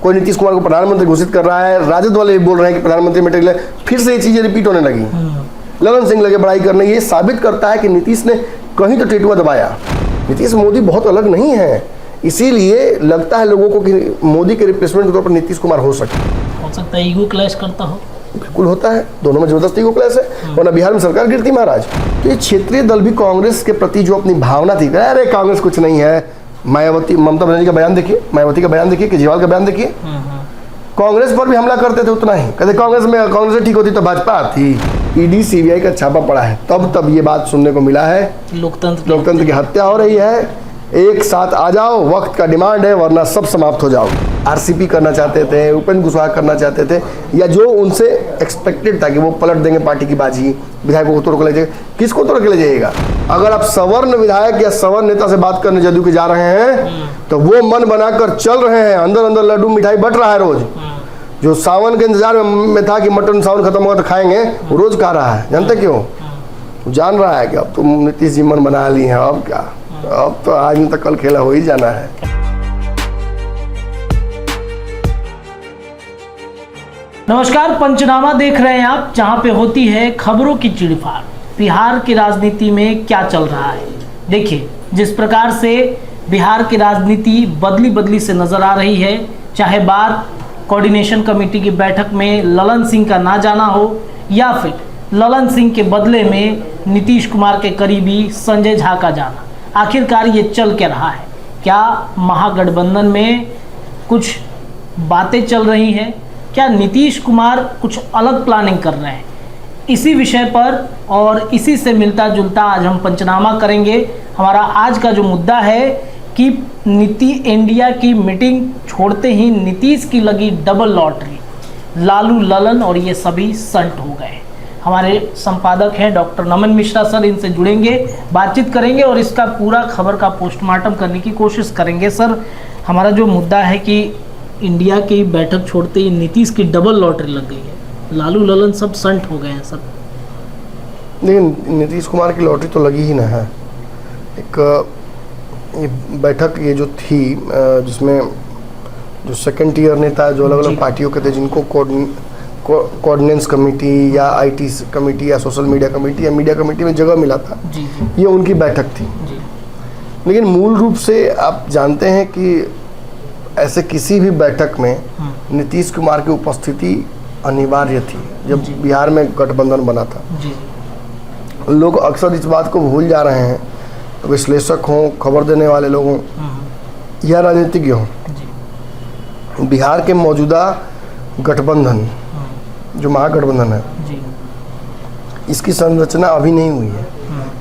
कोई नीतीश कुमार को प्रधानमंत्री घोषित कर रहा है, राजद वाले भी बोल रहे हैं कि प्रधानमंत्री में टिकले, फिर से ये चीजें रिपीट होने लगी। ललन सिंह लगे बड़ाई करने। ये साबित करता है कि नीतीश ने कहीं तो टेटुआ दबाया। नीतीश मोदी बहुत अलग नहीं है, इसीलिए लगता है लोगों को कि मोदी के रिप्लेसमेंट के तौर पर नीतीश कुमार हो सकता है। ईगो क्लैश करता हो, बिल्कुल होता है, दोनों में जबरदस्ती ईगो क्लैश है, वरना बिहार में सरकार गिरती महाराज। तो ये क्षेत्रीय दल भी कांग्रेस के प्रति जो अपनी भावना थी, अरे कांग्रेस कुछ नहीं है, मायावती, ममता बनर्जी का बयान देखिए, मायावती का बयान देखिए, केजरीवाल का बयान देखिए, कांग्रेस पर भी हमला करते थे उतना ही, कहते कांग्रेस से ठीक होती तो भाजपा आती। ईडी सीबीआई का छापा पड़ा है, तब ये बात सुनने को मिला है, लोकतंत्र की हत्या हो रही है, एक साथ आ जाओ, वक्त का डिमांड है, वरना सब समाप्त हो जाओ। आरसीपी करना चाहते थे, उपेंद्र कुशवाहा करना चाहते थे, या जो उनसे एक्सपेक्टेड था कि वो पलट देंगे पार्टी की बाजी, विधायकों को तोड़ के ले जाएगा। किसको तोड़ के ले जाइएगा? अगर आप सवर्ण विधायक या सवर्ण नेता से बात करने जदयू के जा रहे हैं तो वो मन बनाकर चल रहे हैं, अंदर अंदर लड्डू मिठाई बट रहा है रोज। जो सावन के इंतजार में था कि मटन सावन खत्म होगा तो खाएंगे, वो रोज खा रहा है। जानते क्यों? जान रहा है कि अब तो नीतीश जी मन बना ली है, अब क्या, अब तो आज नहीं तो कल खेला हो ही जाना है। नमस्कार, पंचनामा देख रहे हैं आप, जहां पे होती है खबरों की चिड़फाड़। बिहार की राजनीति में क्या चल रहा है देखिए, जिस प्रकार से बिहार की राजनीति बदली बदली से नजर आ रही है, चाहे बात कोऑर्डिनेशन कमेटी की बैठक में ललन सिंह का ना जाना हो, या फिर ललन सिंह के बदले में नीतीश कुमार के करीबी संजय झा का जाना। आखिरकार ये चल क्या रहा है? क्या महागठबंधन में कुछ बातें चल रही हैं? क्या नीतीश कुमार कुछ अलग प्लानिंग कर रहे हैं? इसी विषय पर और इसी से मिलता जुलता आज हम पंचनामा करेंगे। हमारा आज का जो मुद्दा है कि नीति इंडिया की मीटिंग छोड़ते ही नीतीश की लगी डबल लॉटरी, लालू, ललन और ये सभी संट हो गए। हमारे संपादक हैं डॉक्टर नमन मिश्रा सर, इनसे जुड़ेंगे, बातचीत करेंगे और इसका पूरा खबर का पोस्टमार्टम करने की कोशिश करेंगे। सर, हमारा जो मुद्दा है कि इंडिया की बैठक छोड़ते ही नीतीश की डबल लॉटरी लग गई है, लालू ललन सब संट हो गए हैं सर। लेकिन नीतीश कुमार की लॉटरी तो लगी ही ना है। एक ये बैठक ये जो थी, जिसमें जो सेकंड टीयर नेता जो अलग अलग पार्टियों के थे, जिनको कोऑर्डिनेंस कमेटी या आईटी कमेटी या सोशल मीडिया कमेटी या मीडिया कमेटी में जगह मिला था, ये उनकी बैठक थी। लेकिन मूल रूप से आप जानते हैं कि ऐसे किसी भी बैठक में नीतीश कुमार की उपस्थिति अनिवार्य थी। जब बिहार में गठबंधन बना था, लोग अक्सर इस बात को भूल जा रहे हैं, विश्लेषक हों, खबर देने वाले लोग हों या राजनीतिज्ञ हों, बिहार के मौजूदा गठबंधन जो महागठबंधन है, इसकी संरचना अभी नहीं हुई है।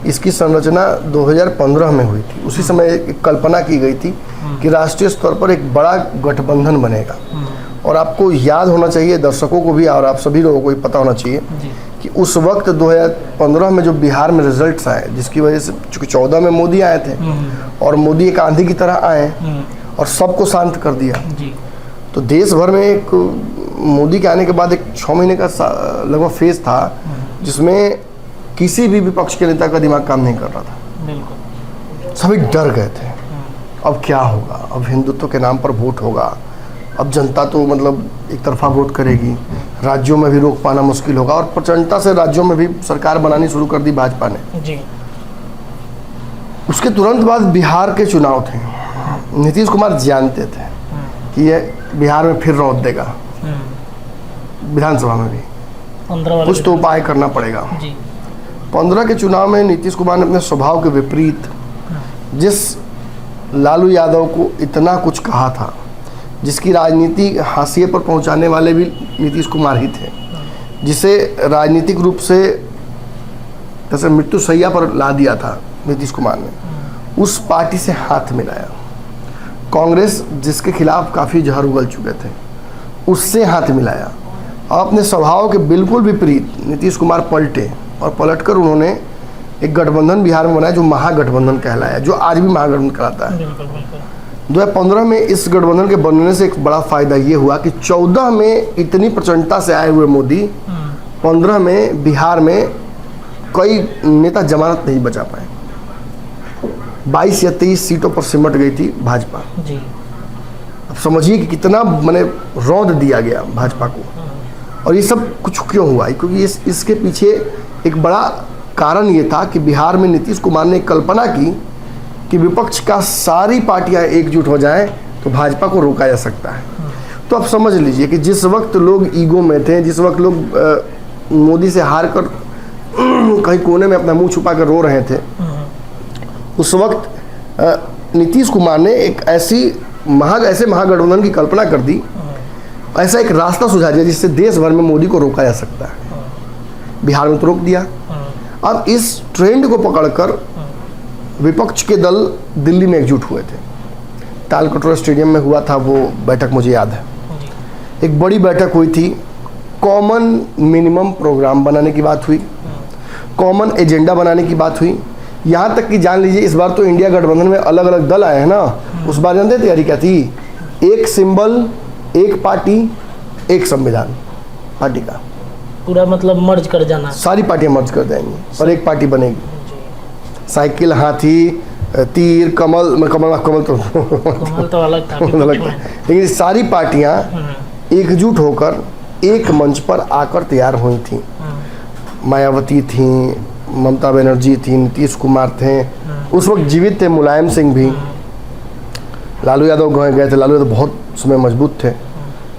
इसकी संरचना 2015 में हुई थी। उसी समय एक कल्पना की गई थी कि राष्ट्रीय स्तर पर एक बड़ा गठबंधन बनेगा। और आपको याद होना चाहिए, दर्शकों को भी और आप सभी लोगों को भी पता होना चाहिए कि उस वक्त 2015 में जो बिहार में रिजल्ट्स आए, जिसकी वजह से चूँकि 14 में मोदी आए थे और मोदी एक आंधी की तरह आए और सबको शांत कर दिया, तो देश भर में एक मोदी के आने के बाद एक 6 महीने का लगभग फेज था जिसमें किसी भी विपक्ष के नेता का दिमाग काम नहीं कर रहा था। सभी डर गए थे, अब क्या होगा, अब हिंदुत्व के नाम पर वोट होगा, अब जनता तो मतलब एक तरफा वोट करेगी, राज्यों में भी रोक पाना मुश्किल होगा। और प्रचंडता से राज्यों में भी सरकार बनानी शुरू कर दी भाजपा ने जी। उसके तुरंत बाद बिहार के चुनाव थे। नीतीश कुमार जानते थे कि ये बिहार में फिर रौंद देगा, विधानसभा में भी कुछ तो उपाय करना पड़ेगा। 15 के चुनाव में नीतीश कुमार ने अपने स्वभाव के विपरीत जिस लालू यादव को इतना कुछ कहा था, जिसकी राजनीति हाशिए पर पहुंचाने वाले भी नीतीश कुमार ही थे, जिसे राजनीतिक रूप से जैसे मृत्यु शैया पर ला दिया था नीतीश कुमार ने, उस पार्टी से हाथ मिलाया। कांग्रेस जिसके खिलाफ काफ़ी जहर उगल चुके थे, उससे हाथ मिलाया। अपने स्वभाव के बिल्कुल विपरीत नीतीश कुमार पलटे और पलटकर उन्होंने एक गठबंधन बिहार में बनाया जो महागठबंधन कहलाया, जो आज भी महागठबंधन कहलाता है। 2015 में इस गठबंधन के बनने से एक बड़ा फायदा ये हुआ कि 14 में इतनी प्रचंडता से आए हुए मोदी 15 में बिहार में कई नेता जमानत नहीं बचा पाए। 22 या 23 सीटों पर सिमट गई थी भाजपा। अब समझिए कि कितना मैंने रौंद दिया गया भाजपा को। और ये सब कुछ क्यों हुआ, क्योंकि इसके पीछे एक बड़ा कारण ये था कि बिहार में नीतीश कुमार ने कल्पना की कि विपक्ष का सारी पार्टियां एकजुट हो जाएं तो भाजपा को रोका जा सकता है। तो आप समझ लीजिए कि जिस वक्त लोग ईगो में थे, जिस वक्त लोग मोदी से हार कर कहीं कोने में अपना मुंह छुपा कर रो रहे थे, उस वक्त नीतीश कुमार ने एक ऐसे महागठबंधन की कल्पना कर दी, ऐसा एक रास्ता सुझा दिया जिससे देश भर में मोदी को रोका जा सकता है। बिहार में तो रोक दिया। अब इस ट्रेंड को पकड़कर विपक्ष के दल दिल्ली में एकजुट हुए थे। तालकटोरा स्टेडियम में हुआ था वो बैठक, मुझे याद है। एक बड़ी बैठक हुई थी, कॉमन मिनिमम प्रोग्राम बनाने की बात हुई, कॉमन एजेंडा बनाने की बात हुई। यहाँ तक कि जान लीजिए इस बार तो इंडिया गठबंधन में अलग अलग दल आए हैं ना, उस बार जानते तैयारी क्या थी? एक सिंबल, एक पार्टी, एक संविधान पार्टी का पूरा, मतलब मर्ज कर जाना, सारी पार्टियां मर्ज कर जाएंगी और एक पार्टी बनेगी। साइकिल, हाथी, तीर, कमल तो अलग था लेकिन सारी पार्टियां एकजुट होकर एक मंच पर आकर तैयार हुई थी। मायावती थी, ममता बनर्जी थी, नीतीश कुमार थे, उस वक्त जीवित थे मुलायम सिंह भी, लालू यादव गए थे। लालू यादव बहुत समय मजबूत थे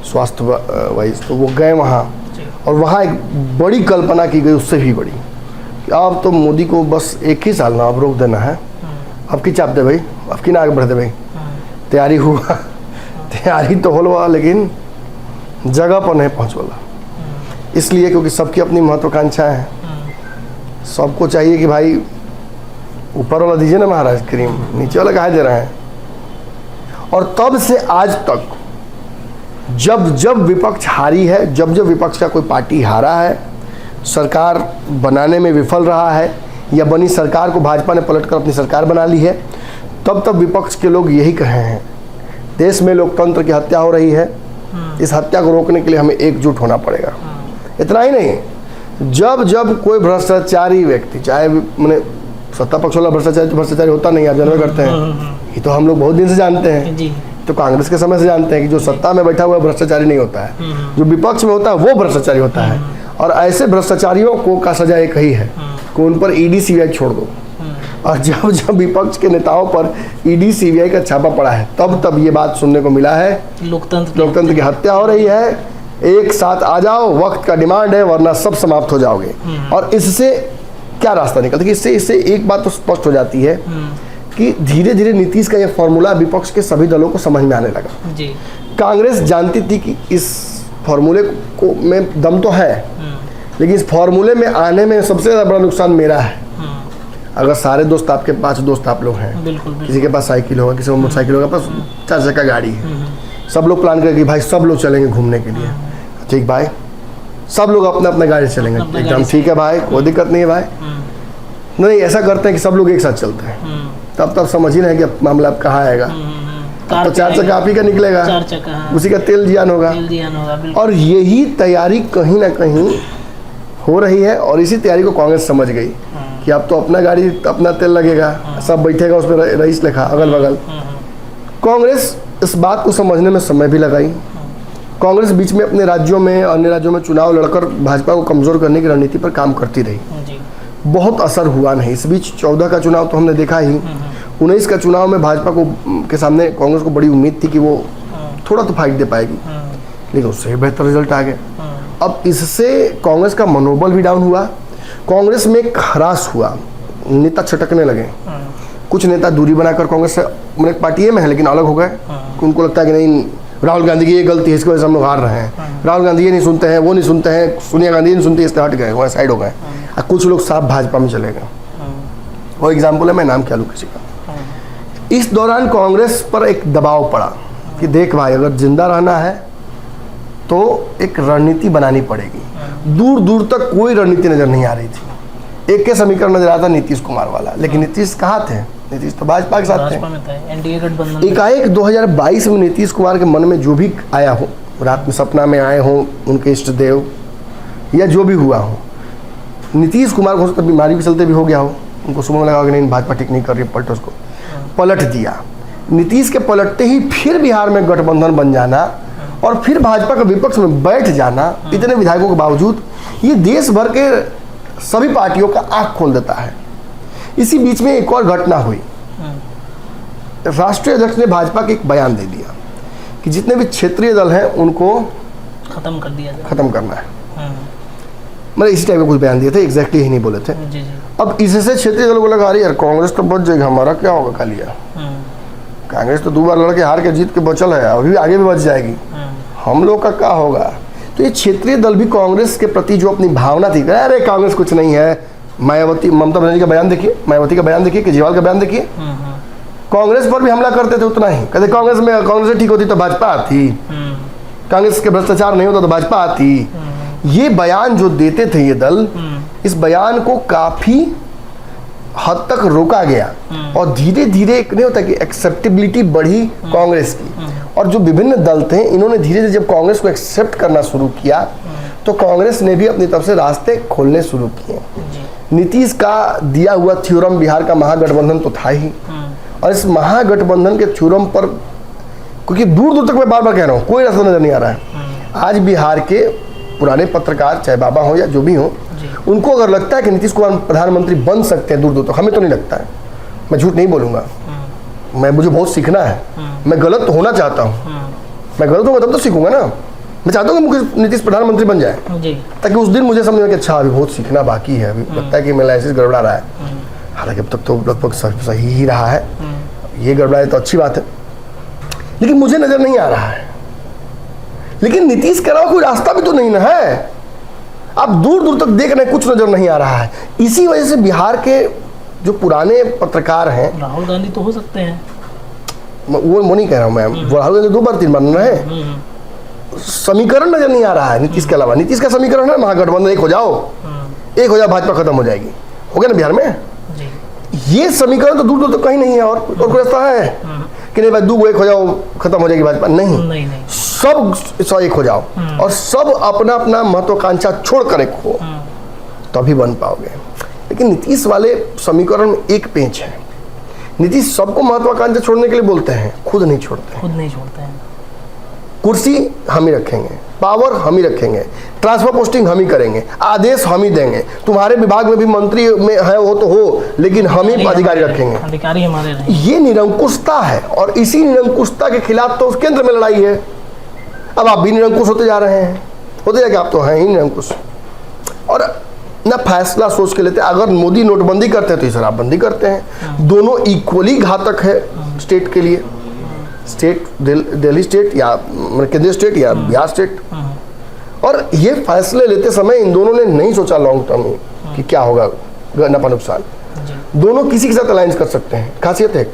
स्वास्थ्य वाइज, तो वो गए वहाँ। और वहाँ एक बड़ी कल्पना की गई, उससे भी बड़ी, कि अब तो मोदी को बस एक ही साल ना अब रोक देना है, अब की चाप दे भाई, अब की ना आगे बढ़ दे भाई। तैयारी हुआ, तैयारी तो होलवा, लेकिन जगह पर नहीं पहुँचवाला। इसलिए क्योंकि सबकी अपनी महत्वाकांक्षाएं हैं। सबको चाहिए कि भाई ऊपर वाला दीजिए ना महाराज क्रीम, नीचे वाला कहाँ दे रहे हैं। और तब से आज तक जब जब विपक्ष हारी है, जब जब विपक्ष का कोई पार्टी हारा है, सरकार बनाने में विफल रहा है, या बनी सरकार को भाजपा ने पलटकर अपनी सरकार बना ली है, तब तब विपक्ष के लोग यही कहे हैं, देश में लोकतंत्र की हत्या हो रही है, इस हत्या को रोकने के लिए हमें एकजुट होना पड़ेगा। इतना ही नहीं, जब जब कोई भ्रष्टाचारी व्यक्ति, चाहे मैंने सत्ता पक्ष वाला भ्रष्टाचारी होता नहीं, आप जानवे करते हैं, ये तो हम लोग बहुत दिन से जानते हैं, तो कांग्रेस के समय से जानते हैं कि जो सत्ता में बैठा हुआ भ्रष्टाचारी नहीं होता है, जो विपक्ष में होता है वो भ्रष्टाचारी होता है। और ऐसे भ्रष्टाचारियों को का सजा एक ही है कि उन पर ईडी सीबीआई छोड़ दो। और जब जब विपक्ष के नेताओं पर ईडी सीबीआई का छापा पड़ा है, तब तब ये बात सुनने को मिला है, लोकतंत्र की हत्या हो रही है, एक साथ आ जाओ, वक्त का डिमांड है, वरना सब समाप्त हो जाओगे। और इससे क्या रास्ता निकलता है? इससे एक बात तो स्पष्ट हो जाती है कि धीरे धीरे नीतीश का यह फॉर्मूला विपक्ष के सभी दलों को समझ में आने लगा। कांग्रेस जानती थी कि इस फॉर्मूले को में दम तो है, लेकिन इस फॉर्मूले में आने में सबसे ज़्यादा बड़ा नुकसान मेरा है। अगर सारे दोस्त आपके पास, दोस्त आप लोग हैं, किसी के पास साइकिल होगा, किसी को मोटरसाइकिल होगा, पास 4 चक्का गाड़ी है, सब लोग प्लान करेंगे भाई सब लोग चलेंगे घूमने के लिए, ठीक भाई, सब लोग अपना अपना गाड़ी चलेंगे, एकदम ठीक है भाई, कोई दिक्कत नहीं है भाई। नहीं, ऐसा करते हैं कि सब लोग एक साथ चलते हैं, तब समझ ही नहीं कि मामला अब कहाँ आएगा। तो 4 चक्का आप ही का निकलेगा, उसी का तेल जियान होगा। और यही तैयारी कहीं ना कहीं हो रही है, और इसी तैयारी को कांग्रेस समझ गई कि अब तो अपना गाड़ी अपना तेल लगेगा, सब बैठेगा उसमें रईस लिखा अगल बगल। कांग्रेस इस बात को समझने में समय भी लगाई। कांग्रेस बीच में अपने राज्यों में, अन्य राज्यों में चुनाव लड़कर भाजपा को कमज़ोर करने की रणनीति पर काम करती रही। बहुत असर हुआ नहीं। इस बीच 14 का चुनाव तो हमने देखा ही, 19 का चुनाव में भाजपा को के सामने कांग्रेस को बड़ी उम्मीद थी कि वो थोड़ा तो फाइट दे पाएगी, लेकिन उससे बेहतर रिजल्ट आ गए। अब इससे कांग्रेस का मनोबल भी डाउन हुआ, कांग्रेस में एक हरास हुआ, नेता छटकने लगे। कुछ नेता दूरी बनाकर कांग्रेस से, मैंने पार्टी में है लेकिन अलग हो गए, उनको लगता है कि नहीं राहुल गांधी की ये गलती है, इसकी वजह से हम लोग हार रहे हैं, राहुल गांधी ये नहीं सुनते हैं, वो नहीं सुनते हैं, सोनिया गांधी नहीं सुनती, इससे हट गए, वहाँ साइड हो गए। और कुछ लोग साफ भाजपा में चले गए। वो एग्जाम्पल है, मैं नाम क्या लूँ किसी का। इस दौरान कांग्रेस पर एक दबाव पड़ा कि देख भाई, अगर जिंदा रहना है तो एक रणनीति बनानी पड़ेगी। दूर दूर तक कोई रणनीति नजर नहीं आ रही थी। एक के समीकरण नजर आता नीतीश कुमार वाला, लेकिन नीतीश कहाँ थे? नीतीश तो भाजपा के साथ थे। एनडीए गठबंधन। एकाएक 2022 में नीतीश कुमार के मन में जो भी आया हो, रात में सपना में आए हो उनके इष्ट देव, या जो भी हुआ हो, नीतीश कुमार को तो बीमारी के चलते भी हो गया हो, उनको सुबह में लगा कि नहीं भाजपा ठीक नहीं कर रही, पलट उसको पलट दिया। नीतीश के पलटते ही फिर बिहार में गठबंधन बन जाना और फिर भाजपा के विपक्ष में बैठ जाना, इतने विधायकों के बावजूद, ये देश भर के सभी पार्टियों का आंख खोल देता है। इसी बीच में एक और घटना हुई। राष्ट्रीय अध्यक्ष ने भाजपा के एक बयान दे दिया कि जितने भी क्षेत्रीय दल हैं उनको खत्म कर दिया, खत्म करना है। मतलब इसी टाइप का कुछ बयान दिए थे, एग्जैक्टली ही नहीं बोले थे। जी। अब इससे क्षेत्रीय दलों को लगा रही यार कांग्रेस तो बच जाएगी, हमारा क्या होगा खा लिया। कांग्रेस तो 2 बार लड़के हार के जीत के बचल है, अभी आगे भी बच जाएगी, हम लोग का क्या होगा। तो ये क्षेत्रीय दल भी कांग्रेस के प्रति जो अपनी भावना थी, अरे कांग्रेस कुछ नहीं है, मायावती, ममता बनर्जी का बयान देखिए, मायावती का बयान देखिए, केजरीवाल का बयान देखिए, कांग्रेस पर भी हमला करते थे उतना ही, कहते कांग्रेस ठीक होती तो भाजपा आती, कांग्रेस के भ्रष्टाचार नहीं होता तो भाजपा आती। ये बयान जो देते थे ये दल, इस बयान को काफी हद तक रोका गया और धीरे धीरे एक नहीं होता कि एक्सेप्टेबिलिटी बढ़ी कांग्रेस की, और जो विभिन्न दल थे इन्होंने धीरे धीरे जब कांग्रेस को एक्सेप्ट करना शुरू किया तो कांग्रेस ने भी अपनी तरफ से रास्ते खोलने शुरू किए। नीतीश का दिया हुआ थ्योरम बिहार का महागठबंधन तो था ही, और इस महागठबंधन के थ्योरम पर, क्योंकि दूर दूर तक मैं बार बार कह रहा हूँ, कोई रास्ता नजर नहीं आ रहा है। आज बिहार के पुराने पत्रकार, चाहे बाबा हो या जो भी हो, उनको अगर लगता है कि नीतीश कुमार प्रधानमंत्री बन सकते हैं दूर दूर तक, हमें तो नहीं लगता है, मैं झूठ नहीं बोलूंगा, मुझे बहुत सीखना है, मैं गलत तो होना चाहता हूँ, मैं गलत होगा तब तो सीखूंगा ना। मैं चाहता हूँ कि नीतीश प्रधानमंत्री बन जाए, ताकि उस दिन मुझे समझ में कि अच्छा अभी बहुत सीखना बाकी है, अभी लगता है कि मेरा लाइसेंस गड़बड़ा रहा है, हालांकि अब तक तो लगभग सही ही रहा है, ये गड़बड़ा है तो अच्छी बात है, लेकिन मुझे नजर नहीं आ रहा है। लेकिन नीतीश के अलावा कोई रास्ता भी तो नहीं ना है, आप दूर दूर तक देख रहे हैं कुछ नजर नहीं आ रहा है। इसी वजह से बिहार के जो पुराने पत्रकार हैं, राहुल गांधी तो हो सकते हैं, वो नहीं कह रहा हूं मैं, राहुल गांधी 2 बार 3 बार रहे, समीकरण नजर नहीं आ रहा है नीतीश के अलावा। नीतीश का समीकरण है महागठबंधन, एक हो जाओ, भाजपा खत्म हो जाएगी, हो गया ना बिहार में। ये समीकरण तो दूर दूर तक कहीं नहीं है, और कोई रास्ता है कि नहीं भाई 2 एक हो जाओ खत्म हो जाएगी भाजपा, नहीं। सब एक हो जाओ और सब अपना अपना महत्वाकांक्षा छोड़ कर एक हो, तभी बन पाओगे। लेकिन नीतीश वाले समीकरण में एक पेंच है, नीतीश सबको महत्वाकांक्षा छोड़ने के लिए बोलते हैं, खुद नहीं छोड़ते हैं। कुर्सी हम ही रखेंगे, पावर हम ही रखेंगे, ट्रांसफर पोस्टिंग हम ही करेंगे, आदेश हम ही देंगे, तुम्हारे विभाग में भी मंत्री में है वो तो हो, लेकिन हम ही अधिकारी रखेंगे, अधिकारी हमारे रहेंगे। ये निरंकुशता है, और इसी निरंकुशता के खिलाफ तो केंद्र में लड़ाई है। अब आप भी निरंकुश होते जा रहे हैं, होते जाके आप तो हैं ही निरंकुश, और ना फैसला सोच के लेते। अगर मोदी नोटबंदी करते हैं तो शराबबंदी करते हैं, दोनों इक्वली घातक है स्टेट के लिए, स्टेट दिल्ली स्टेट या केंद्रीय स्टेट या बिहार स्टेट। और ये फैसले लेते समय इन दोनों ने नहीं सोचा लॉन्ग टर्म में कि क्या होगा, नफा नुकसान, दोनों किसी के साथ अलायंस कर सकते हैं। खासियत है,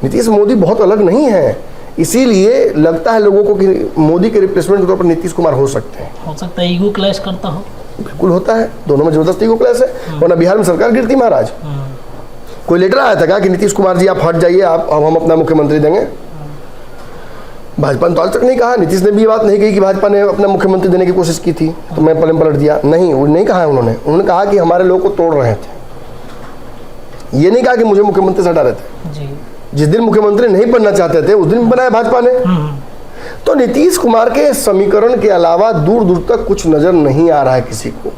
नीतीश मोदी बहुत अलग नहीं है, इसीलिए लगता है लोगों को कि मोदी के रिप्लेसमेंट के तौर पर नीतीश कुमार हो सकते हैं। हो सकता है ईगो क्लैश करता हो, बिल्कुल होता है, दोनों में जबरदस्त ईगो क्लैश है, वरना बिहार में सरकार गिरती महाराज। कोई लेटर आया था क्या कि नीतीश कुमार जी आप हट जाइए, आप अब हम अपना मुख्यमंत्री देंगे? भाजपा ने तो आज तक नहीं कहा, नीतीश ने भी ये बात नहीं कही कि भाजपा ने अपना मुख्यमंत्री देने की कोशिश की थी तो मैं पलट दिया, नहीं, वो नहीं कहा है उन्होंने कहा कि हमारे लोग को तोड़ रहे थे, ये नहीं कहा कि मुझे मुख्यमंत्री से हटा रहे थे। जिस दिन मुख्यमंत्री नहीं बनना चाहते थे उस दिन बनाया भाजपा ने। तो नीतीश कुमार के समीकरण के अलावा दूर दूर तक कुछ नजर नहीं आ रहा है किसी को।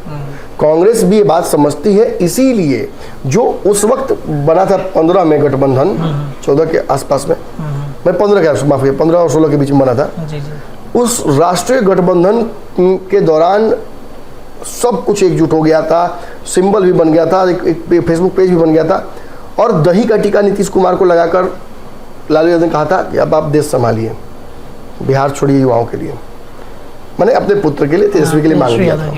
कांग्रेस भी ये बात समझती है, इसीलिए जो उस वक्त बना था 15 में गठबंधन, 14 के आसपास में, मैं 15 के माफ 15 और 16 के बीच में बना था, उस राष्ट्रीय गठबंधन के दौरान सब कुछ एकजुट हो गया था, सिंबल भी बन गया था, एक फेसबुक पेज भी बन गया था, और दही का टीका नीतीश कुमार को लगाकर लालू यादव ने कहा था कि अब आप देश संभालिए, बिहार छोड़िए युवाओं के लिए, मैंने अपने पुत्र के लिए, तेजस्वी के लिए मांग लिया था।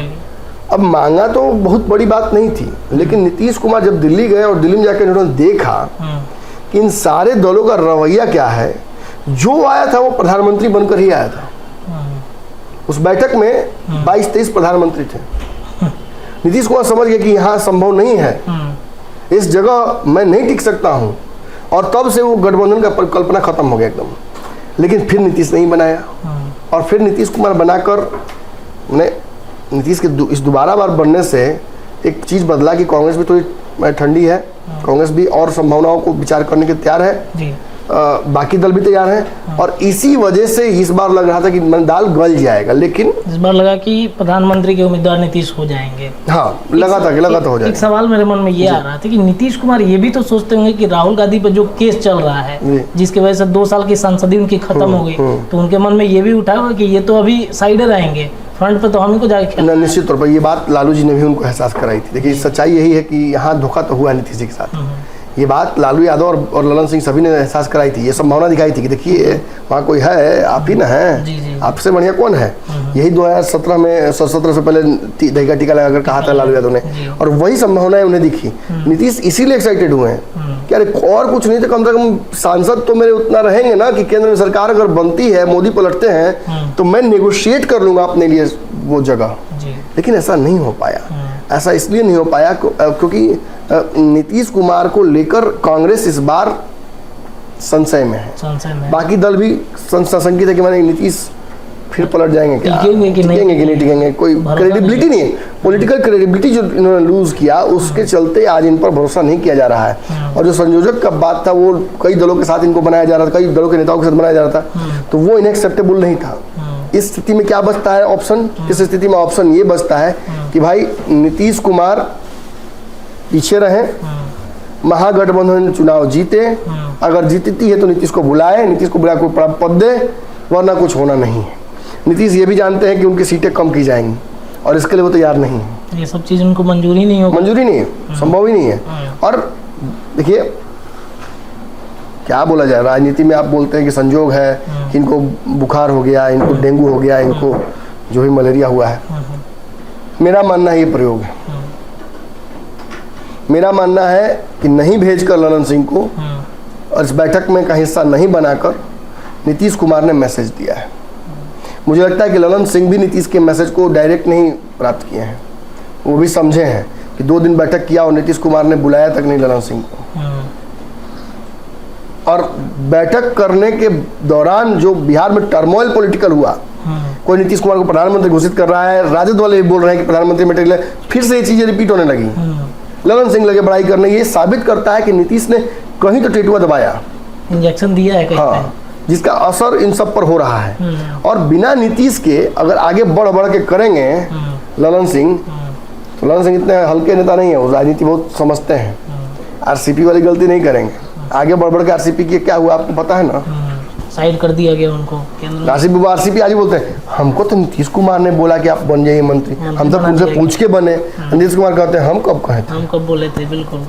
अब मांगा तो बहुत बड़ी बात नहीं थी, लेकिन नीतीश कुमार जब दिल्ली गए और दिल्ली में जाकर उन्होंने देखा कि इन सारे दलों का रवैया क्या है, जो आया था वो प्रधानमंत्री बनकर ही आया था। उस बैठक में 22-23 प्रधानमंत्री थे। नीतीश कुमार समझ गए कि यहाँ संभव नहीं है, इस जगह मैं नहीं टिक सकता हूँ, और तब से वो गठबंधन का कल्पना खत्म हो गया एकदम। लेकिन फिर नीतीश नहीं बनाया, और फिर नीतीश कुमार बनाकर नीतीश के इस दोबारा बार बनने से एक चीज़ बदला कि कांग्रेस भी थोड़ी ठंडी है, कांग्रेस भी और संभावनाओं को विचार करने के तैयार है। बाकी दल भी तैयार हैं और इसी वजह से इस बार लग रहा था कि दाल गल जाएगा, लेकिन इस बार लगा कि प्रधानमंत्री के उम्मीदवार नीतीश हो जाएंगे। हाँ, लगा था हो जाएगा। एक सवाल मेरे मन में ये आ रहा था कि नीतीश कुमार ये भी तो सोचते होंगे कि राहुल गांधी पर जो केस चल रहा है, जिसकी वजह से 2 साल की सांसदी उनकी खत्म हो गई, तो उनके मन में ये भी उठा होगा कि ये तो अभी साइडर आएंगे, फ्रंट पे तो हम ही को जाके खेलना। निश्चित तौर पर ये बात लालू जी ने भी उनको एहसास कराई थी। देखिए, सच्चाई यही है कि यहाँ धोखा तो हुआ नीतीश जी के साथ। ये बात लालू यादव और ललन सिंह सभी ने एहसास कराई थी, ये संभावना दिखाई थी कि देखिए वहाँ कोई है, आप ही ना है, आपसे बढ़िया कौन है। यही 2017 में 17 से पहले दही का टीका लगाकर कहा था लालू यादव ने, और वही संभावनाएं उन्हें दिखी। नीतीश इसीलिए एक्साइटेड हुए हैं कि अरे और कुछ नहीं तो कम से कम सांसद तो मेरे उतना रहेंगे ना कि केंद्र में सरकार अगर बनती है, मोदी पलटते हैं तो मैं नेगोशिएट कर लूंगा अपने लिए वो जगह। लेकिन ऐसा नहीं हो पाया। ऐसा इसलिए नहीं हो पाया क्योंकि नीतीश कुमार को लेकर कांग्रेस इस बार संशय में है। बाकी दल भी संशंकित है कि माने नीतीश फिर पलट जाएंगे क्या, टिकेंगे कि नहीं टिकेंगे, कोई क्रेडिबिलिटी नहीं है। पॉलिटिकल क्रेडिबिलिटी जो इन्होंने लूज किया, उसके चलते आज इन पर भरोसा नहीं किया जा रहा है। और जो संयोजक का बात था वो कई दलों के साथ इनको बनाया जा रहा था, कई दलों के नेताओं के साथ बनाया जा रहा था, तो वो इनएक्सेप्टेबल नहीं था। इस स्थिति में क्या बचता है ऑप्शन? इस स्थिति में ऑप्शन ये बचता है कि भाई नीतीश कुमार पीछे रहे, महागठबंधन चुनाव जीते, अगर जीतती है तो नीतीश को बुलाए, नीतीश को बुला कोई बड़ा पद दे, वरना कुछ होना नहीं है। नीतीश ये भी जानते हैं कि उनकी सीटें कम की जाएंगी और इसके लिए वो तैयार नहीं है। ये सब चीज उनको मंजूरी नहीं होगी, मंजूरी नहीं है, संभव ही नहीं है। और देखिए क्या बोला जाए, राजनीति में आप बोलते हैं कि संजोग है कि इनको बुखार हो गया, इनको डेंगू हो गया, इनको जो भी मलेरिया हुआ है। मेरा मानना है ये प्रयोग है। मेरा मानना है कि नहीं भेजकर ललन सिंह को और इस बैठक में का हिस्सा नहीं बनाकर नीतीश कुमार ने मैसेज दिया है। मुझे लगता है कि ललन सिंह भी नीतीश के मैसेज को डायरेक्ट नहीं प्राप्त किए हैं, वो भी समझे हैं कि 2 दिन बैठक किया और नीतीश कुमार ने बुलाया तक नहीं ललन सिंह को। और बैठक करने के दौरान जो बिहार में टर्मोइल पॉलिटिकल हुआ, कोई नीतीश कुमार को प्रधानमंत्री घोषित कर रहा है, राजद वाले भी बोल रहे हैं कि प्रधानमंत्री मटेरियल, फिर से ये चीजें रिपीट होने लगी। ललन सिंह लगे बड़ाई करने, ये साबित करता है कि नीतीश ने कहीं तो टेटुआ दबाया, इंजेक्शन दिया है कहीं। हाँ, जिसका असर इन सब पर हो रहा है। और बिना नीतीश के अगर आगे बढ़ के करेंगे ललन सिंह, तो ललन सिंह इतने हल्के नेता नहीं है, वो राजनीति बहुत समझते हैं। आरसीपी वाली गलती नहीं करेंगे। आगे बढ़ के आरसीपी की क्या हुआ आपको पता है ना, साइड कर दिया गया उनको। आरसीपी आज बोलते हैं हमको तो नीतीश कुमार ने बोला कि आप बन जाइए मंत्री, हम सब उनसे पूछ के बने। नीतीश कुमार कहते हैं हम कब कहे थे, हम कब बोले थे। बिल्कुल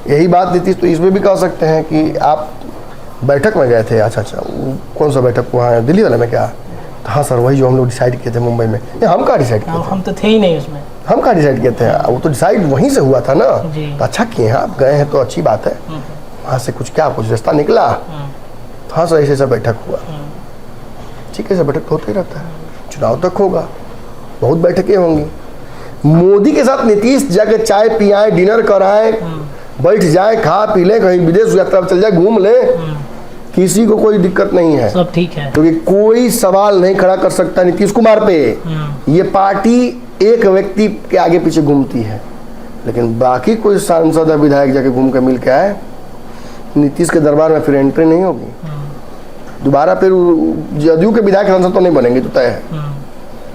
यही बात नीतीश तो इसमें भी कह सकते हैं कि आप बैठक में गए थे। अच्छा, कौन सा बैठक वहाँ दिल्ली वाले में क्या? हाँ सर, वही जो हम लोग डिसाइड किए थे मुंबई में। हम कहाँ डिसाइड किए थे, हम तो थे ही नहीं उसमें। हम कहाँ डिसाइड किए थे, वो तो डिसाइड वहीं से हुआ था ना। तो अच्छा किए हैं आप गए हैं तो अच्छी बात है। वहाँ से कुछ रास्ता निकला। हाँ सर, ऐसे बैठक हुआ, ठीक है, ऐसा बैठक तो होता ही रहता है, चुनाव तक होगा, बहुत बैठकें होंगी। मोदी के साथ नीतीश जाके चाय पियाए, डिनर कराए, बैठ जाए, खा पी ले, कहीं विदेश यात्रा चल जाए, घूम ले, किसी को कोई दिक्कत नहीं है, सब ठीक है। क्योंकि कोई सवाल नहीं खड़ा कर सकता नीतीश कुमार पे। ये पार्टी एक व्यक्ति के आगे पीछे घूमती है, लेकिन बाकी कोई सांसद या विधायक जाके घूम के मिल के आए, नीतीश के दरबार में फिर एंट्री नहीं होगी दोबारा। फिर जदयू के विधायक सांसद तो नहीं बनेंगे, तो तय है।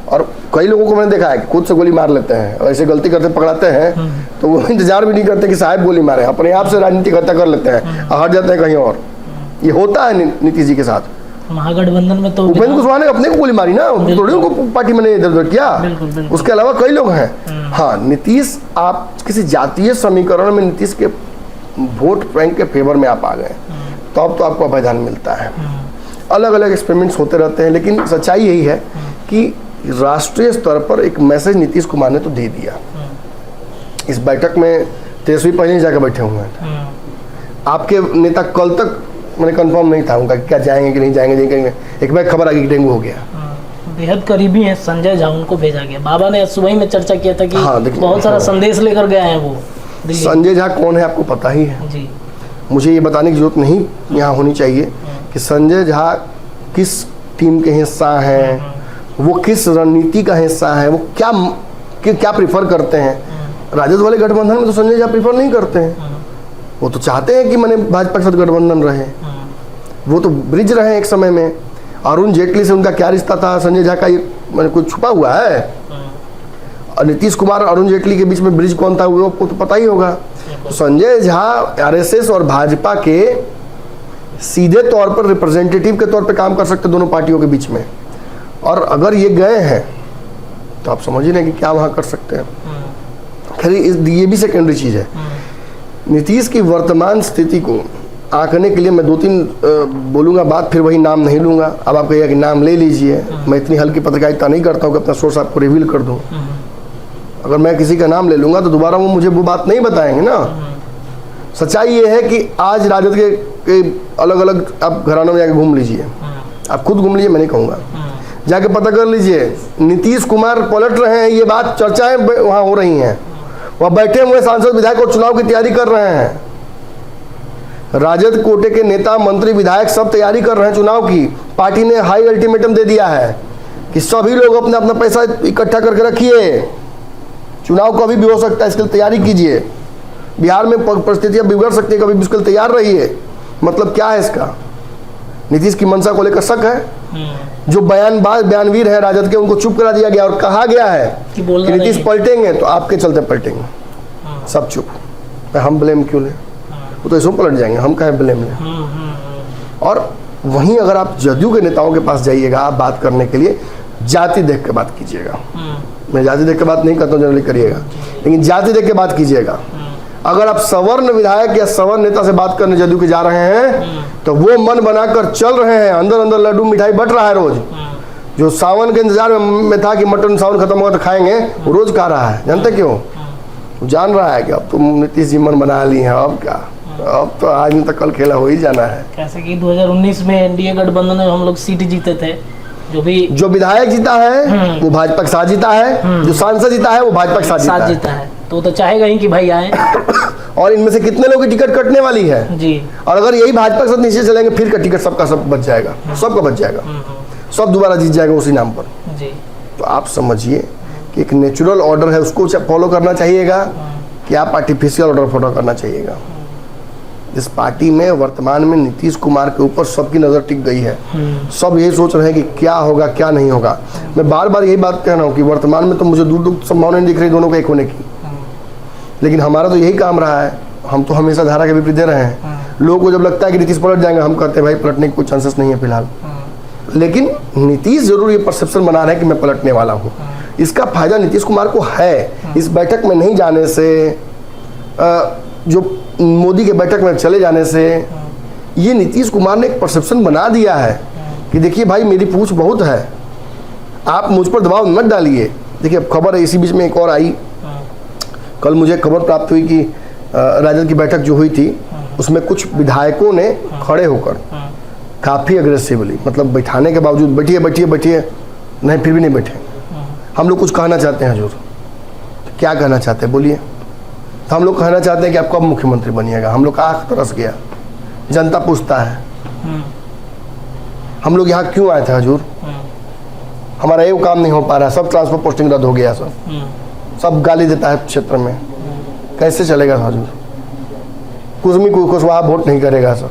और कई लोगों को मैंने देखा है कि खुद से गोली मार लेते हैं, और ऐसे गलती करते पकड़ाते हैं तो वो इंतजार भी नहीं करते कि साहब गोली मारे, अपने आप से राजनीतिक हत्या कर लेते हैं और हट जाते हैं कहीं और। ये होता है नीतीश जी के साथ। महागठबंधन में तो उपेंद्र कुशवाहा ने अपने को गोली मारी ना, थोड़ी उनको पार्टी में इधर उधर किया। उसके अलावा कई लोग हैं। हाँ, नीतीश, आप किसी जातीय समीकरण में नीतीश के वोट बैंक के फेवर में आप आ गए तो अब तो आपको अभयदान मिलता है। अलग अलग एक्सपेरिमेंट्स होते रहते हैं, लेकिन सच्चाई यही है कि राष्ट्रीय स्तर पर एक मैसेज नीतीश कुमार ने तो दे दिया। इस बैठक में तेजस्वी पहले ही जाकर बैठे हुए हैं। आपके नेता कल तक मैंने कंफर्म नहीं था उनका क्या जाएंगे कि नहीं जाएंगे। एक बार खबर आ गई कि डेंगू हो गया। बेहद करीबी हैं संजय झा, उनको भेजा गया। बाबा ने सुबह ही में चर्चा किया था कि हाँ, बहुत सारा संदेश लेकर गए हैं वो। संजय झा कौन है आपको पता ही है जी। मुझे ये बताने की जरूरत नहीं यहाँ होनी चाहिए कि संजय झा किस टीम के हिस्सा हैं, वो किस रणनीति का हिस्सा है, वो क्या प्रीफर करते हैं। राजद वाले गठबंधन में तो संजय झा प्रीफर नहीं करते हैं, वो तो चाहते हैं कि मैंने भाजपा के साथ गठबंधन रहे। वो तो ब्रिज रहे हैं एक समय में। अरुण जेटली से उनका क्या रिश्ता था, संजय झा का ये मैंने कुछ छुपा हुआ है? और नीतीश कुमार अरुण जेटली के बीच में ब्रिज कौन था वो आपको तो पता ही होगा। तो संजय झा आरएसएस और भाजपा के सीधे तौर पर रिप्रेजेंटेटिव के तौर पे काम कर सकते दोनों पार्टियों के बीच में। और अगर ये गए हैं तो आप समझ ही नहीं कि क्या वहाँ कर सकते हैं। खैर ये भी सेकेंडरी चीज़ है। नीतीश की वर्तमान स्थिति को आंकने के लिए मैं 2-3 बोलूँगा बात, फिर वही नाम नहीं लूँगा। अब आप कहिएगा कि नाम ले लीजिए, मैं इतनी हल्की पत्रकारिता नहीं करता हूँ कि अपना सोर्स आपको रिवील कर दूँ। अगर मैं किसी का नाम ले लूँगा तो दोबारा वो मुझे वो बात नहीं बताएंगे ना। सच्चाई ये है कि आज राजद के अलग अलग आप घरानों में जाके घूम लीजिए, आप खुद घूम लीजिए, मैं नहीं कहूँगा, जाके पता कर लीजिए। नीतीश कुमार पलट रहे हैं, ये बात चर्चाएं वहाँ हो रही हैं। वह बैठे हुए सांसद विधायक और चुनाव की तैयारी कर रहे हैं। राजद कोटे के नेता मंत्री विधायक सब तैयारी कर रहे हैं चुनाव की। पार्टी ने हाई अल्टीमेटम दे दिया है कि सभी लोग अपना अपना पैसा इकट्ठा करके रखिए, चुनाव कभी भी हो सकता है, इसके लिए तैयारी कीजिए। बिहार में परिस्थितियां बिगड़ सकती है, कभी भी उसके लिए तैयार रहिए। मतलब क्या है इसका? नीतीश की मंशा को लेकर शक है। जो बयानवीर है राजद के, उनको चुप करा दिया गया और कहा गया है कि नीतीश पलटेंगे तो आपके चलते पलटेंगे। सब चुप, हम ब्लेम क्यों लें? वो तो इसमें पलट जाएंगे, हम कहें ब्लेम लें। और वहीं अगर आप जदयू के नेताओं के पास जाइएगा आप बात करने के लिए, जाति देख के बात कीजिएगा। मैं जाति देख के बात नहीं करता हूँ, जनरली करिएगा, लेकिन जाति देख के बात कीजिएगा। अगर आप सवर्ण विधायक या सवर्ण नेता से बात करने जदयू के जा रहे हैं तो वो मन बनाकर चल रहे हैं, अंदर अंदर लड्डू मिठाई बट रहा है रोज। जो सावन के इंतजार में था कि मटन सावन खत्म होगा तो खाएंगे, वो रोज खा रहा है। जानते क्यों? वो जान रहा है कि अब तो नीतीश जी मन बना ली है, अब क्या, अब तो आज नहीं तो कल खेला हो ही जाना है। कैसे कि 2019 में एनडीए गठबंधन में हम लोग सीट जीते थे, जो विधायक जीता है वो भाजपा के साथ जीता है, जो सांसद जीता है वो भाजपा के साथ जीता है। तो चाहेगा ही कि भाई आए। और इनमें से कितने लोगों की टिकट कटने वाली है जी। और अगर यही भाजपा के साथ नीचे चलेंगे फिर का टिकट सबका सब बच जाएगा, सबका बच जाएगा, सब दोबारा जीत जाएगा उसी नाम पर जी। तो आप समझिए कि एक नेचुरल ऑर्डर है, उसको फॉलो करना चाहिएगा कि आप आर्टिफिशियल ऑर्डर फॉलो करना चाहिएगा। इस पार्टी में वर्तमान में नीतीश कुमार के ऊपर सबकी नजर टिक गई है। सब यही सोच रहे हैं कि क्या होगा क्या नहीं होगा। मैं बार बार यही बात कह रहा हूँ कि वर्तमान में तो मुझे दूर दूर संभावना नहीं दिख रही दोनों के एक होने की, लेकिन हमारा तो यही काम रहा है। हम तो हमेशा धारा के विपरीत दे रहे हैं। लोगों को जब लगता है कि नीतीश पलट जाएंगे, हम कहते हैं भाई पलटने की कोई चांसेस नहीं है फिलहाल। लेकिन नीतीश जरूर ये परसेप्शन बना रहे हैं कि मैं पलटने वाला हूँ। इसका फायदा नीतीश कुमार को है। इस बैठक में नहीं जाने से, जो मोदी के बैठक में चले जाने से, ये नीतीश कुमार ने एक परसेप्शन बना दिया है कि देखिए भाई मेरी पूछ बहुत है, आप मुझ पर दबाव मत डालिए। देखिए अब खबर है, इसी बीच में एक और आई, कल मुझे खबर प्राप्त हुई कि राजद की बैठक जो हुई थी उसमें कुछ विधायकों ने खड़े होकर काफ़ी अग्रेसिवली, मतलब बैठाने के बावजूद बैठिए बैठिए बैठिए, नहीं फिर भी नहीं बैठे। हम लोग कुछ कहना चाहते हैं हजूर, क्या कहना चाहते हैं बोलिए? तो हम लोग कहना चाहते हैं कि आप कब मुख्यमंत्री बनिएगा। हम लोग का आँख तरस गया, जनता पूछता है हम लोग यहाँ क्यों आए थे हजूर? हमारा ये काम नहीं हो पा रहा, सब ट्रांसफर पोस्टिंग रद्द हो गया, सब गाली देता है क्षेत्र में, कैसे चलेगा हजूर? कुछ कुशवाहा वोट नहीं करेगा सर,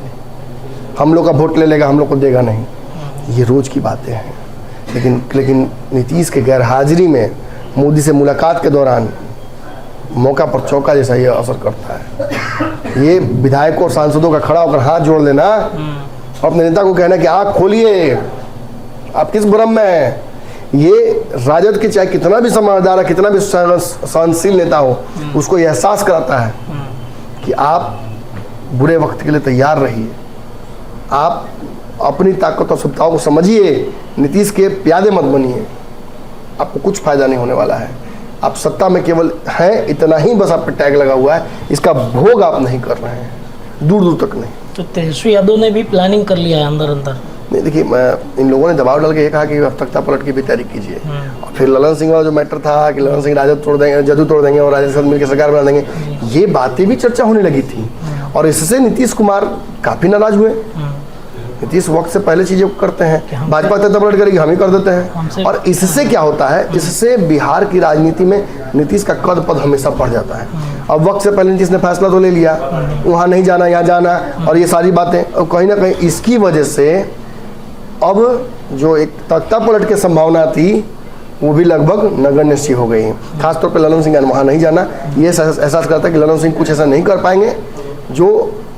हम लोग का वोट ले लेगा, हम लोग को देगा नहीं। ये रोज की बातें हैं। लेकिन नीतीश के गैर हाजिरी में मोदी से मुलाकात के दौरान मौका पर चौका जैसा ये असर करता है। ये विधायकों और सांसदों का खड़ा होकर हाथ जोड़ लेना, अपने नेता को कहना कि आँख खोलिए, आप किस भ्रम में हैं। ये राजद के चाहे कितना भी समझदार है, कितना भी सहनशील नेता हो, उसको एहसास कराता है कि आप बुरे वक्त के लिए तैयार रहिए, आप अपनी ताकत और क्षमताओं को समझिए, नीतीश के प्यादे मत बनिए, आपको कुछ फायदा नहीं होने वाला है। आप सत्ता में केवल हैं इतना ही बस आप पे टैग लगा हुआ है, इसका भोग आप नहीं कर रहे हैं, दूर दूर तक नहीं। तो तेजस्वी यादव ने भी प्लानिंग कर लिया है अंदर अंदर। नहीं देखिए, इन लोगों ने दबाव डाल के ये कहा कि अब तख्ता पलट की भी तैयारी कीजिए। और फिर ललन सिंह वाला जो मैटर था कि ललन सिंह राजद तोड़ देंगे, जदयू तोड़ देंगे और राजद मिलकर सरकार बना देंगे, ये बातें भी चर्चा होने लगी थी और इससे नीतीश कुमार काफ़ी नाराज हुए। नीतीश वक्त से पहले चीजें करते हैं, भाजपा तब पलट करेगी, हम ही कर देते हैं। और इससे क्या होता है, इससे बिहार की राजनीति में नीतीश का कद पद हमेशा बढ़ जाता है। अब वक्त से पहले नीतीश ने फैसला तो ले लिया, वहाँ नहीं जाना, यहाँ जाना, और ये सारी बातें, और कहीं ना कहीं इसकी वजह से अब जो एक तख्ता पलट की संभावना थी वो भी लगभग नगण्य सी हो गई है। खासतौर पर ललन सिंह वहाँ नहीं जाना, ये एहसास करता है कि ललन सिंह कुछ ऐसा नहीं कर पाएंगे जो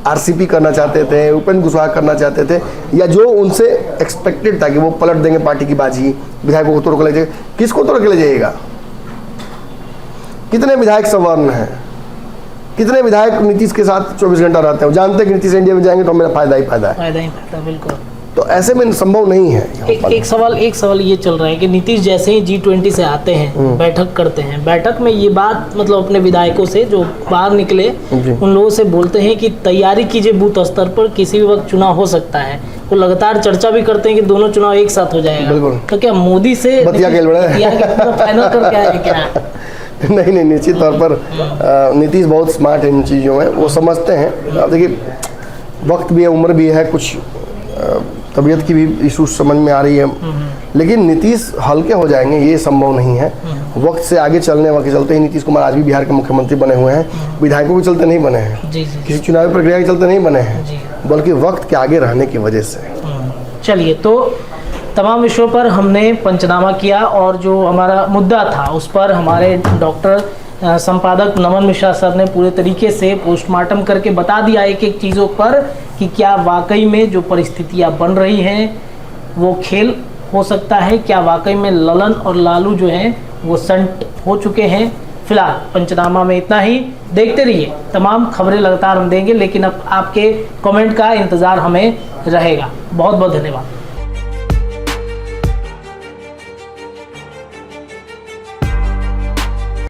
आरसीपी करना चाहते थे, उपेंद्र कुशवाहा करना चाहते थे, या जो उनसे एक्सपेक्टेड था कि वो पलट देंगे पार्टी की बाजी, विधायकों को तोड़ के ले जाएगा। किसको तोड़ के ले जाइएगा? कितने विधायक सवर्ण हैं, कितने विधायक नीतीश के साथ 24 घंटा रहते हैं, जानते हैं कि नीतीश इंडिया में जाएंगे तो मेरा फायदा ही फायदा है। बिल्कुल। तो ऐसे में संभव नहीं है। एक सवाल ये चल रहा है कि नीतीश जैसे ही G20 से आते हैं, बैठक करते हैं, बैठक में ये बात मतलब अपने विधायकों से जो बाहर निकले उन लोगों से बोलते हैं कि तैयारी कीजिए, बूथ स्तर पर किसी भी वक्त चुनाव हो सकता है। वो लगातार चर्चा भी करते हैं कि दोनों चुनाव एक साथ हो जाएगा। तो क्या मोदी से फाइनल करके आए क्या? नहीं, निश्चित तौर पर नीतीश बहुत स्मार्ट है इन चीज़ों में, वो समझते हैं। देखिए वक्त भी है, उम्र भी है, कुछ तबीयत की भी इशू समझ में आ रही है, लेकिन नीतीश हल्के हो जाएंगे ये संभव नहीं है। वक्त से आगे चलते ही नीतीश कुमार आज भी बिहार के मुख्यमंत्री बने हुए हैं, विधायकों के चलते नहीं बने हैं, किसी चुनावी प्रक्रिया के चलते नहीं बने हैं, बल्कि वक्त के आगे रहने की वजह से। चलिए, तो तमाम विषयों पर हमने पंचनामा किया और जो हमारा मुद्दा था उस पर हमारे डॉक्टर संपादक नमन मिश्रा सर ने पूरे तरीके से पोस्टमार्टम करके बता दिया एक एक चीज़ों पर कि क्या वाकई में जो परिस्थितियां बन रही हैं वो खेल हो सकता है, क्या वाकई में ललन और लालू जो हैं वो संट हो चुके हैं। फिलहाल पंचनामा में इतना ही। देखते रहिए, तमाम खबरें लगातार हम देंगे, लेकिन अब आपके कमेंट का इंतज़ार हमें रहेगा। बहुत बहुत धन्यवाद।